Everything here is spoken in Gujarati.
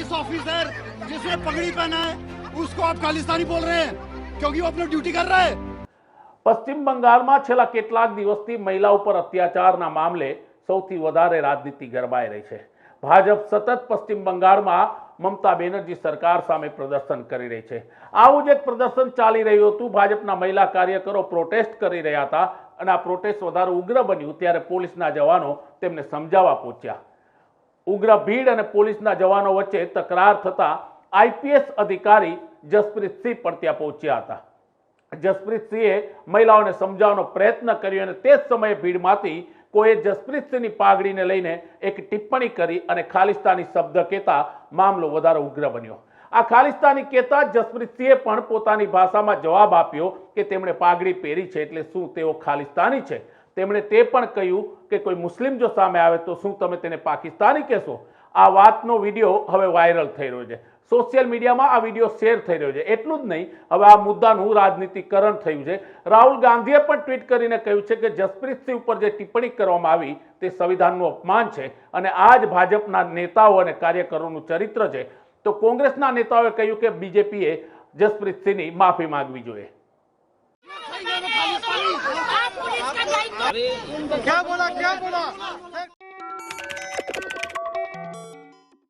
पुलिस ऑफिसर जिसने पगड़ी पहना है उसको आप खालिस्तानी बोल रहे हैं क्योंकि वो अपनी ड्यूटी कर रहा है। પશ્ચિમ બંગાળમાં છેલ્લા કેટલાક દિવસથી મહિલા ઉપર અત્યાચારના મામલે સૌથી વધારે રાજનીતિ ગરમાઈ રહી છે। ભાજપ સતત પશ્ચિમ બંગાળમાં મમતા બેનર્જી સરકાર સામે પ્રદર્શન કરી રહી છે। આવું જ એક પ્રદર્શન ચાલી રહ્યું હતું। ભાજપના મહિલા કાર્યકરો પ્રોટેસ્ટ કરી રહ્યા હતા અને આ પ્રોટેસ્ટ વધારે ઉગ્ર બન્યું ત્યારે પોલીસના જવાનો તેમને સમજાવવા પહોંચ્યા। ઉગ્ર ભીડ અને પોલીસના જવાનો વચ્ચે તકરાર થતા આઈપીએસ અધિકારી જસપ્રીત સિંહ પણ ત્યાં પહોંચ્યા હતા। જસપ્રીત સિંહે મહિલાઓને સમજાવવાનો પ્રયત્ન કર્યો અને તે જ સમયે ભીડમાંથી કોઈએ જસપ્રીત સિંહની પાઘડીને લઈને એક ટિપ્પણી કરી અને ખાલિસ્તાની શબ્દ કહેતા મામલો વધારે ઉગ્ર બન્યો। આ ખાલિસ્તાની કહેતા જસપ્રીત સિંહે પણ પોતાની ભાષામાં જવાબ આપ્યો કે તેમણે પાઘડી પહેરી છે એટલે શું તેઓ ખાલિસ્તાની છે। તેમણે તે પણ કહ્યું કે કોઈ મુસ્લિમ જો સામે આવે તો શું તમે તેને પાકિસ્તાની કહેશો। આ વાતનો વિડીયો હવે વાયરલ થઈ રહ્યો છે। સોશિયલ મીડિયામાં આ વિડીયો શેર થઈ રહ્યો છે। એટલું જ નહીં, હવે આ મુદ્દાનું રાજનીતિકરણ થયું છે। રાહુલ ગાંધીએ પણ ટ્વીટ કરીને કહ્યું છે કે જસપ્રીત સિંહ ઉપર જે ટિપ્પણી કરવામાં આવી તે સંવિધાનનું અપમાન છે અને આ જ ભાજપના નેતાઓ અને કાર્યકરોનું ચરિત્ર છે। તો કોંગ્રેસના નેતાઓએ કહ્યું કે બીજેપીએ જસપ્રીત સિંહની માફી માંગવી જોઈએ। क्या बोला